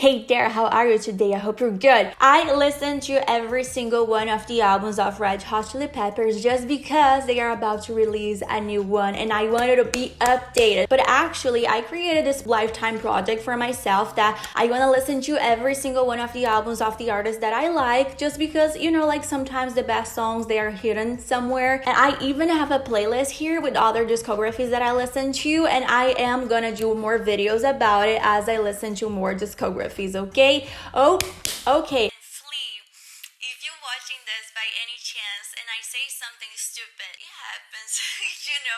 Hey there, how are you today? I hope you're good. I listened to every single one of the albums of Red Hot Chili Peppers just because they are about to release a new one and I wanted to be updated. But actually, I created this lifetime project for myself that I want to listen to every single one of the albums of the artists that I like just because, you know, like sometimes the best songs, they are hidden somewhere. And I even have a playlist here with other discographies that I listen to, and I am gonna do more videos about it as I listen to more discographies. Okay? Oh, okay. Flea, if you're watching this by any chance and I say something stupid, it happens,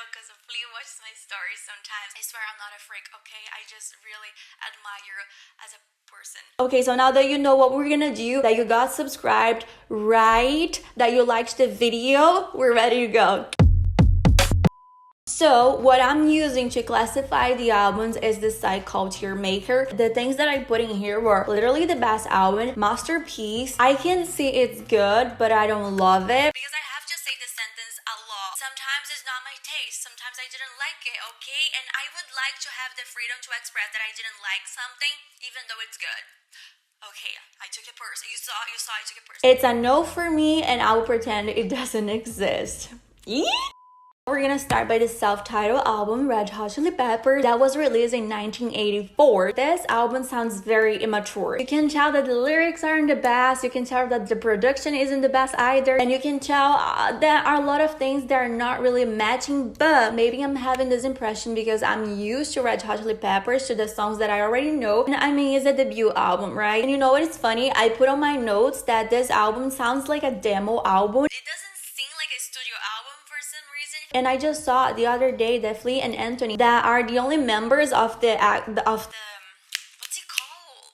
because Flea watches my stories sometimes. I swear I'm not a freak, okay? I just really admire you as a person. Okay, so now that you know what we're gonna do, that you got subscribed, right? That you liked the video, we're ready to go. So what I'm using to classify the albums is this site called Tier Maker. The things that I put in here were literally the best album, masterpiece. I can see it's good, but I don't love it. Because I have to say the sentence a lot. Sometimes it's not my taste. Sometimes I didn't like it, okay? And I would like to have the freedom to express that I didn't like something, even though it's good. Okay, I took it personal. You saw, I took it personal. It's a no for me, and I will pretend it doesn't exist. We're gonna start by the self-titled album, Red Hot Chili Peppers, that was released in 1984. This album sounds very immature. You can tell that the lyrics aren't the best, you can tell that the production isn't the best either, and you can tell there are a lot of things that are not really matching, but maybe I'm having this impression because I'm used to Red Hot Chili Peppers, to the songs that I already know, and I mean, it's a debut album, right? And you know what is funny? I put on my notes that this album sounds like a demo album. It doesn't seem like a studio album for some reason. And I just saw the other day that Flea and Anthony, that are the only members of the what's it called?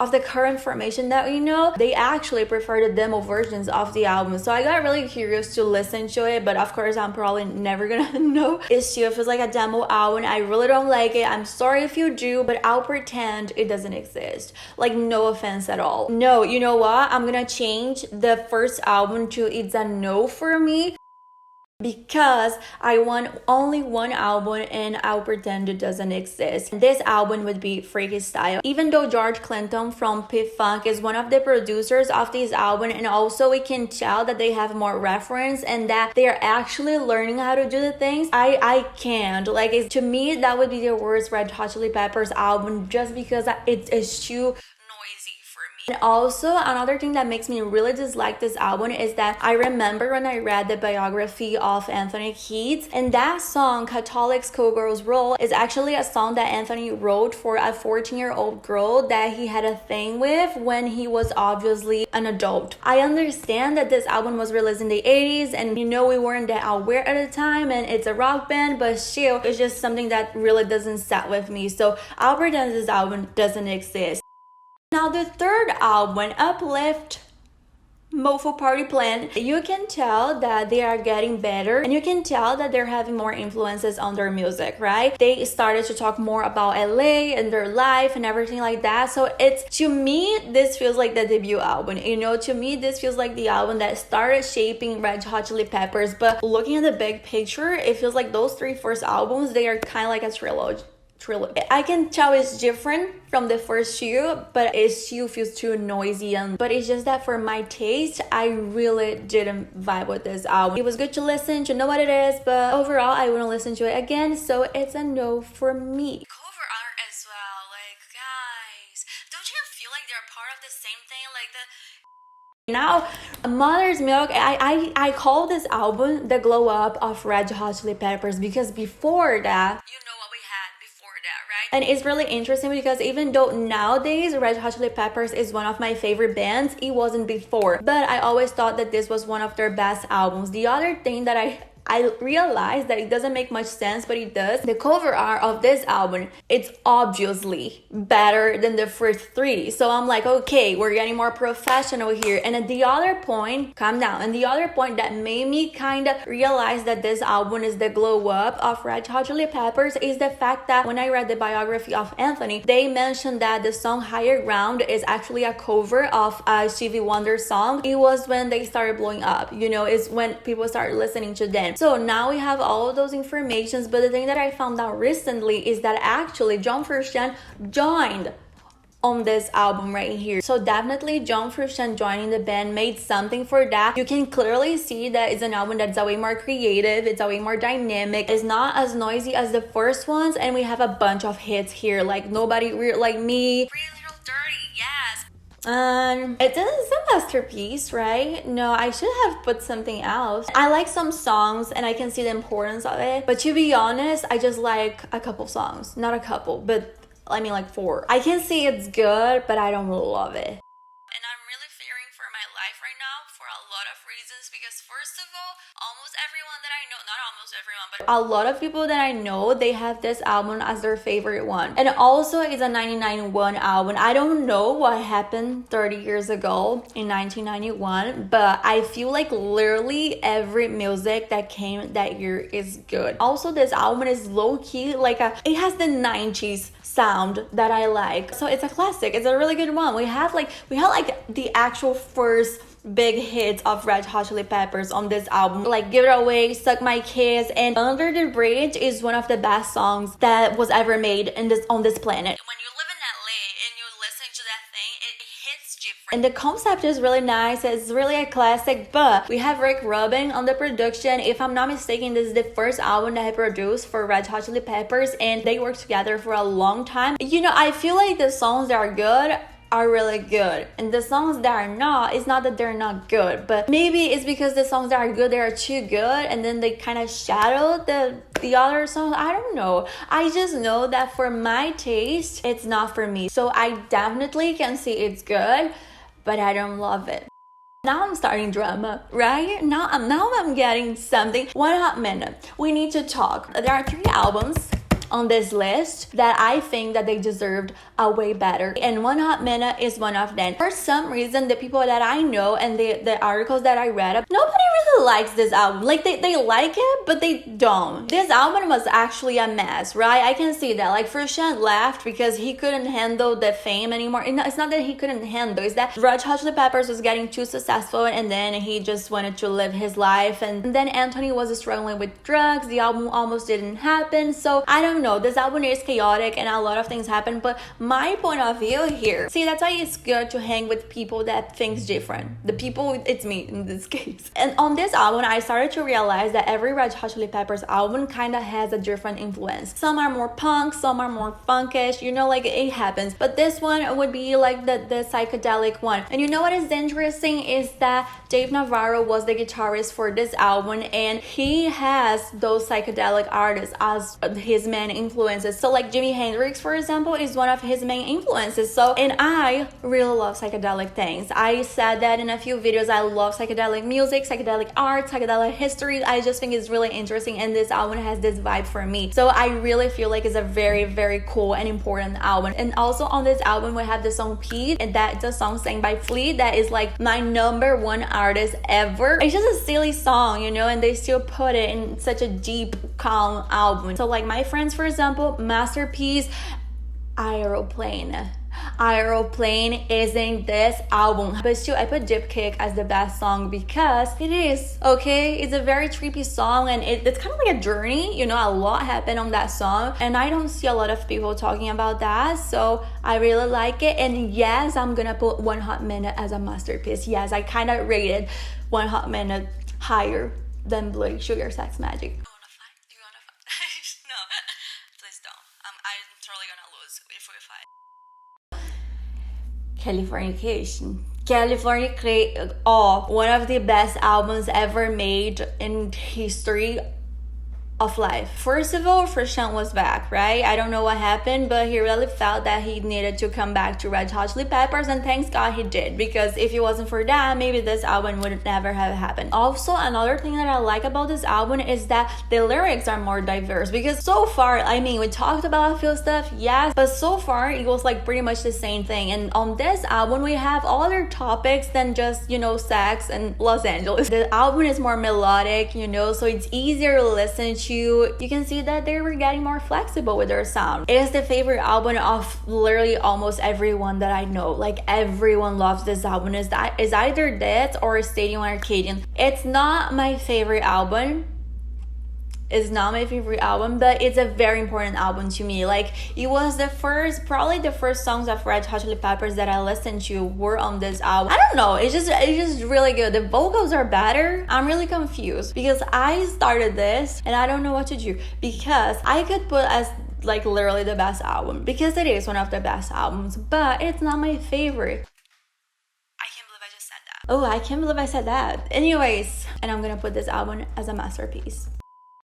of the current formation that we know, they actually prefer the demo versions of the album. So I got really curious to listen to it, but of course I'm probably never gonna know. It still feels like a demo album. I really don't like it. I'm sorry if you do, but I'll pretend it doesn't exist. Like, no offense at all. No, you know what? I'm gonna change the first album to It's a No for me, because I want only one album and I'll pretend it doesn't exist. This album would be Freaky Style. Even though George Clinton from P-Funk is one of the producers of this album, and also we can tell that they have more reference and that they are actually learning how to do the things, I can't. Like, to me, that would be the worst Red Hot Chili Peppers album just because it's too Noisy for me. And also, another thing that makes me really dislike this album is that I remember when I read the biography of Anthony Kiedis, and that song, Catholic Schoolgirl's Role, is actually a song that Anthony wrote for a 14-year-old girl that he had a thing with when he was obviously an adult. I understand that this album was released in the 80s, and you know we weren't that aware at the time, and it's a rock band, but still, it's just something that really doesn't set with me. So I'll pretend this album doesn't exist. Now the third album, Uplift, Mofo Party Plan, you can tell that they are getting better, and you can tell that they're having more influences on their music, right? They started to talk more about LA and their life and everything like that. So it's, to me, this feels like the debut album. You know, to me, this feels like the album that started shaping Red Hot Chili Peppers. But looking at the big picture, it feels like those three first albums, they are kind of like a trilogy. I can tell it's different from the first two, but it still feels too noisy, but it's just that for my taste, I really didn't vibe with this album. It was good to listen, to know what it is, but overall I wouldn't listen to it again, so it's a no for me. Cover art as well, like, guys, don't you feel like they're part of the same thing? Like Now, Mother's Milk, I call this album the glow up of Red Hot Chili Peppers, because before that, you know what we had before that, right? and it's really interesting because even though nowadays Red Hot Chili Peppers is one of my favorite bands, it wasn't before. But I always thought that this was one of their best albums. The other thing that I realized that it doesn't make much sense, but it does. The cover art of this album, it's obviously better than the first three. So I'm like, okay, we're getting more professional here. And at the other point, calm down. And the other point that made me kind of realize that this album is the glow up of Red Hot Chili Peppers is the fact that when I read the biography of Anthony, they mentioned that the song Higher Ground is actually a cover of a Stevie Wonder song. It was when they started blowing up, you know, it's when people started listening to them. So now we have all of those informations, but the thing that I found out recently is that actually John Frusciante joined on this album right here. So definitely John Frusciante joining the band made something for that. You can clearly see that it's an album that's a way more creative, it's a way more dynamic, it's not as noisy as the first ones, and we have a bunch of hits here like Nobody Weird Like Me, Pretty Little Dirty, yes. It's a masterpiece, right? No, I should have put something else. I like some songs and I can see the importance of it, but to be honest, I just like a couple songs. Not a couple, but I mean like 4. I can see it's good, but I don't really love it. And I'm really fearing for my life right now for a lot of reasons, because first of all, almost everyone that I know, not almost everyone, but a lot of people that I know, they have this album as their favorite one. And also it's a 1991 album. I don't know what happened 30 years ago in 1991, but I feel like literally every music that came that year is good. Also, this album is low-key like it has the 90s sound that I like. So it's a classic. It's a really good one. We had like the actual first big hits of Red Hot Chili Peppers on this album, like Give It Away, Suck My Kiss, and Under the Bridge is one of the best songs that was ever made on this planet. when you live in LA and you listen to that thing, it hits different. And the concept is really nice. It's really a classic, but we have Rick Rubin on the production. If I'm not mistaken, this is the first album that he produced for Red Hot Chili Peppers, and they worked together for a long time. You know, I feel like the songs that are good are really good, and the songs that are not, it's not that they're not good, but maybe it's because the songs that are good, they are too good, and then they kind of shadow the other songs. I don't know. I just know that for my taste, it's not for me. So I definitely can see it's good, but I don't love it. Now I'm starting drama, right? Now I'm getting something. One Hot Minute. We need to talk. There are 3 albums on this list that I think that they deserved a way better, and One Hot Minute is one of them. For some reason, the people that I know and the articles that I read, nobody really likes this album. Like they like it, but they don't. This album was actually a mess, right? I can see that. Like Frusciante left because he couldn't handle the fame anymore. And it's not that he couldn't handle, it's that Red Hot Chili Peppers was getting too successful, and then he just wanted to live his life, and then Anthony was struggling with drugs. The album almost didn't happen. So I don't know, this album is chaotic and a lot of things happen, but my point of view here, see, that's why it's good to hang with people that thinks different. The people, it's me in this case. And on this album, I started to realize that every Red Hot Chili Peppers album kind of has a different influence. Some are more punk, some are more funkish, you know, like it happens. But this one would be like the psychedelic one. And you know what is interesting is that Dave Navarro was the guitarist for this album, and he has those psychedelic artists as his main influences. So like Jimi Hendrix, for example, is one of his main influences. So, and I really love psychedelic things. I said that in a few videos. I love psychedelic music, psychedelic art, psychedelic history. I just think it's really interesting, and this album has this vibe for me. So I really feel like it's a very, very cool and important album. And also on this album, we have the song Pete, and that's a song sang by Flea that is like my #1 artist ever. It's just a silly song, you know, and they still put it in such a deep, calm album. So like my friends, for example, masterpiece, Aeroplane is in this album, but still I put Dipkick as the best song because it is, okay? It's a very trippy song, and it's kind of like a journey, you know, a lot happened on that song, and I don't see a lot of people talking about that, so I really like it. And yes, I'm gonna put One Hot Minute as a masterpiece. Yes, I kind of rated One Hot Minute higher than Bloody Sugar Sex Magic. You wanna fight? No, please don't. I'm totally gonna lose if we fight. Californication, one of the best albums ever made in history of life. First of all, Frusciante was back, right? I don't know what happened, but he really felt that he needed to come back to Red Hot Chili Peppers, and thanks God he did, because if it wasn't for that, maybe this album would never have happened. Also, another thing that I like about this album is that the lyrics are more diverse, because so far, I mean, we talked about a few stuff, yes, but so far it was like pretty much the same thing. And on this album, we have other topics than just, you know, sex and Los Angeles. The album is more melodic, you know, so it's easier to listen to. You can see that they were getting more flexible with their sound. It is the favorite album of literally almost everyone that I know. Like everyone loves this album. Is either that or Stadium Arcadium. It's not my favorite album, is not my favorite album, but it's a very important album to me. Like, it was the first, probably the first songs of Red Hot Chili Peppers that I listened to were on this album. I don't know, it's just really good. The vocals are better. I'm really confused because I started this and I don't know what to do, because I could put as like literally the best album, because it is one of the best albums, but it's not my favorite. Oh, I can't believe I said that. Anyways, and I'm gonna put this album as a masterpiece.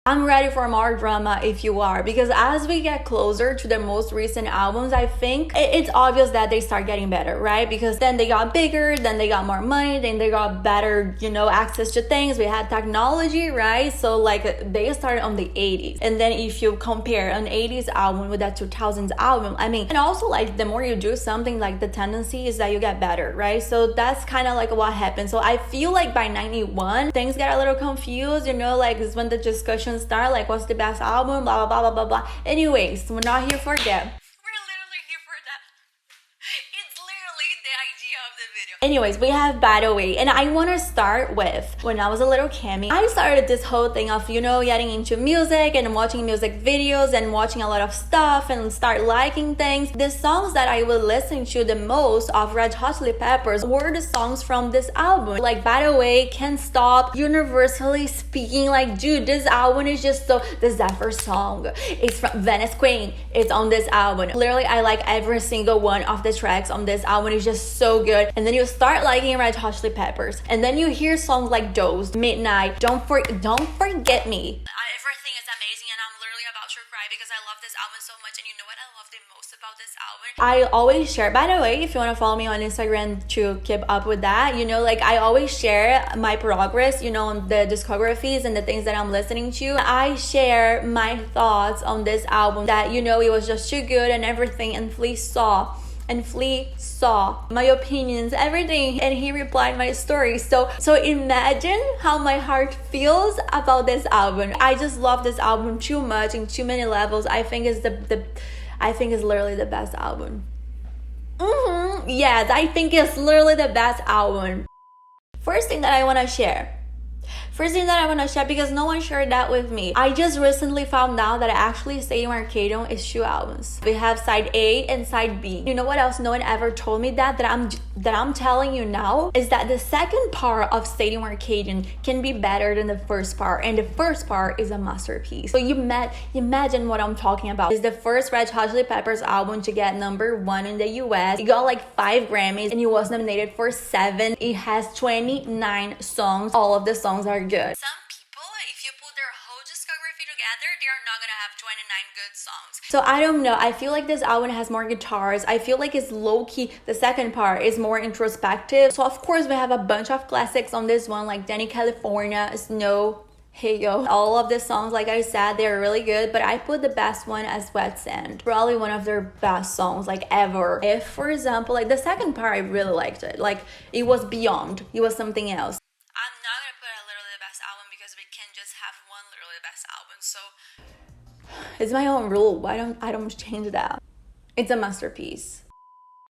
I'm ready for more drama if you are, because as we get closer to the most recent albums, I think it's obvious that they start getting better, right? Because then they got bigger, then they got more money, then they got better, you know, access to things. We had technology, right? So like they started on the 80s. And then if you compare an 80s album with that 2000s album, I mean, and also like the more you do something, like the tendency is that you get better, right? So that's kind of like what happened. So I feel like by 91, things get a little confused, you know, like this when the discussions start, like what's the best album, blah blah blah blah blah blah. Anyways, we're not here for that. We're literally here for that. It's literally the idea of the video. Anyways, we have By the Way, and I want to start with when I was a little Cami. I started this whole thing of, you know, getting into music and watching music videos and watching a lot of stuff and start liking things. The songs that I would listen to the most of Red Hot Chili Peppers were the songs from this album. Like By the Way, Can't Stop, Universally Speaking. Like, dude, this album is just so... The Zephyr song, it's from Venice Queen. It's on this album. Literally, I like every single one of the tracks on this album. It's just so good. And then you start liking Red Hot Chili Peppers, and then you hear songs like Dose, Midnight, Don't Forget Me. Everything is amazing, and I'm literally about to cry because I love this album so much. And you know what I love the most about this album? I always share, by the way, if you want to follow me on Instagram to keep up with that, you know, like I always share my progress, you know, on the discographies and the things that I'm listening to. I share my thoughts on this album, that, you know, it was just too good and everything, and Flea saw my opinions, everything, and he replied my story. So imagine how my heart feels about this album. I just love this album too much in too many levels. I think it's I think it's literally the best album. Yes, I think it's literally the best album. First thing that I want to share, because no one shared that with me. I just recently found out that actually Stadium Arcadium is 2 albums. We have side A and side B. You know what else no one ever told me that I'm telling you now is that the second part of Stadium Arcadium can be better than the first part, and the first part is a masterpiece. So you imagine what I'm talking about. It's the first Red Hot Chili Peppers album to get #1 in the US. It got like 5 Grammys and it was nominated for 7. It has 29 songs. All of the songs are good. Some people, if you put their whole discography together, they are not gonna have 29 good songs. So I don't know, I feel like this album has more guitars. I feel like it's low-key. The second part is more introspective. So of course we have a bunch of classics on this one, like Danny California, Snow, Hey Yo. All of the songs, like I said, they're really good, but I put the best one as Wet Sand. Probably one of their best songs like ever. If, for example, like the second part, I really liked it. Like it was beyond, it was something else. I'm not gonna put a literally the best album because we can just have one literally best album. So it's my own rule. Why don't I change that? It's a masterpiece.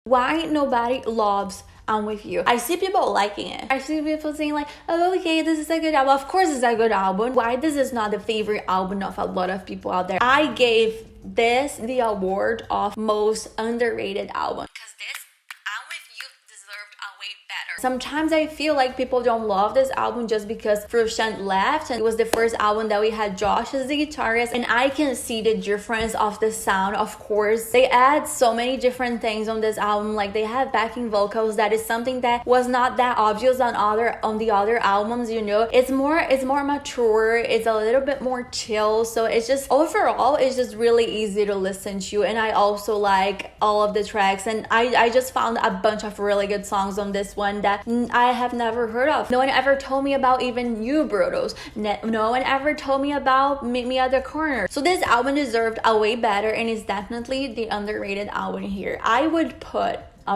Why nobody loves I'm With You? I see people liking it. I see people saying like, oh, okay, this is a good album. Of course it's a good album. Why this is not the favorite album of a lot of people out there? I gave this the award of most underrated album. Because this I'm With You deserved a way better. Sometimes I feel like people don't love this album just because Frusciante left, and it was the first album that we had Josh as the guitarist, and I can see the difference of the sound. Of course, they add so many different things on this album, like they have backing vocals. That is something that was not that obvious on the other albums, you know. It's more mature, it's a little bit more chill, so it's just overall it's just really easy to listen to. And I also like all of the tracks, and I just found a bunch of really good songs on this one that I have never heard of. No one ever told me about even You Brutos. No one ever told me about Meet Me at the Corner. So this album deserved a way better, and is definitely the underrated album here. I'll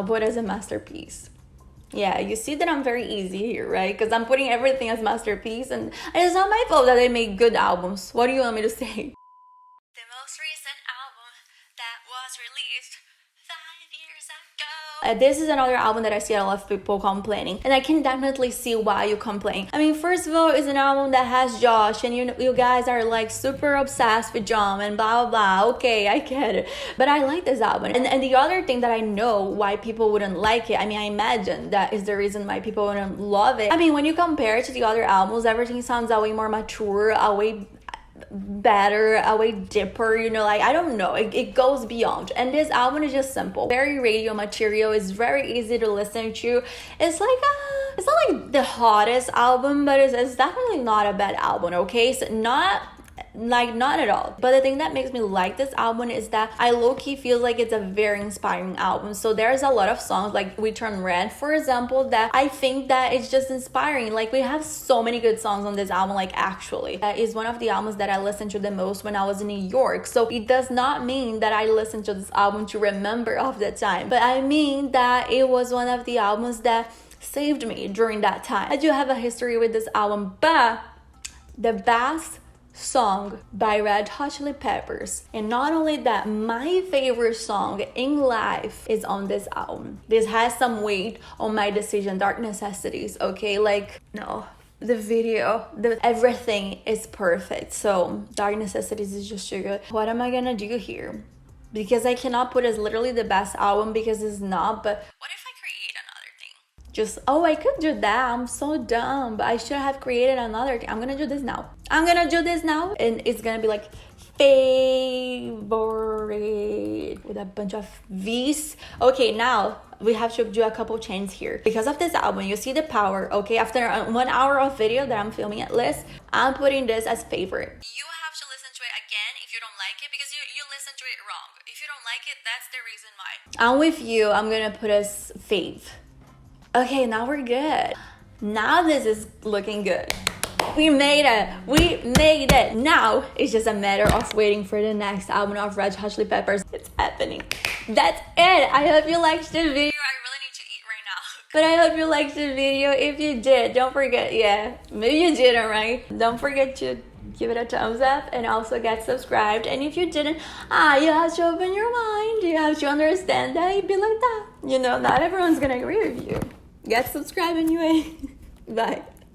put as a masterpiece. Yeah, you see that I'm very easy here, right? Because I'm putting everything as masterpiece, and it's not my fault that they make good albums. What do you want me to say? The most recent album that was released 5 years ago. this is another album that I see a lot of people complaining, and I can definitely see why you complain. I mean, first of all, it's an album that has Josh, and you guys are like super obsessed with John and blah blah blah. Okay, I get it, but I like this album. And the other thing that I know why people wouldn't like it, I mean, I imagine that is the reason why people wouldn't love it. I mean, when you compare it to the other albums, everything sounds a way more mature, a way better, a way deeper, you know, like I don't know, it goes beyond. And this album is just simple, very radio material, it's very easy to listen to. It's like it's not like the hottest album, but it's definitely not a bad album, okay? So not at all. But the thing that makes me like this album is that I low-key feel like it's a very inspiring album. So there's a lot of songs like We Turn Red, for example, that I think that it's just inspiring. Like we have so many good songs on this album. Like actually, that is one of the albums that I listened to the most when I was in New York. So it does not mean that I listened to this album to remember of the time, but I mean that it was one of the albums that saved me during that time. I do have a history with this album, but the best song by Red Hot Chili Peppers, and not only that, my favorite song in life is on this album. This has some weight on my decision, Dark Necessities, okay? Like, no, the video, everything is perfect. So Dark Necessities is just too good. What am I gonna do here? Because I cannot put as literally the best album because it's not, but What if I create another thing? just, oh, I could do that. I'm so dumb, but I should have created another thing. I'm gonna do this now, and it's gonna be like favorite with a bunch of V's. Okay, now we have to do a couple changes here because of this album. You see the power, okay? After 1 hour of video that I'm filming at least, I'm putting this as favorite. You have to listen to it again if you don't like it, because you listen to it wrong. If you don't like it, that's the reason why. I'm with you. I'm gonna put as fave. Okay, now we're good. Now this is looking good. We made it. Now it's just a matter of waiting for the next album of Red Hot Chili Peppers. It's happening. That's it. I hope you liked the video. I really need to eat right now. But I hope you liked the video. If you did, don't forget, maybe you didn't, right? Don't forget to give it a thumbs up and also get subscribed. And if you didn't, you have to open your mind. You have to understand that it'd be like that. You know, not everyone's gonna agree with you. Get subscribed anyway. Bye.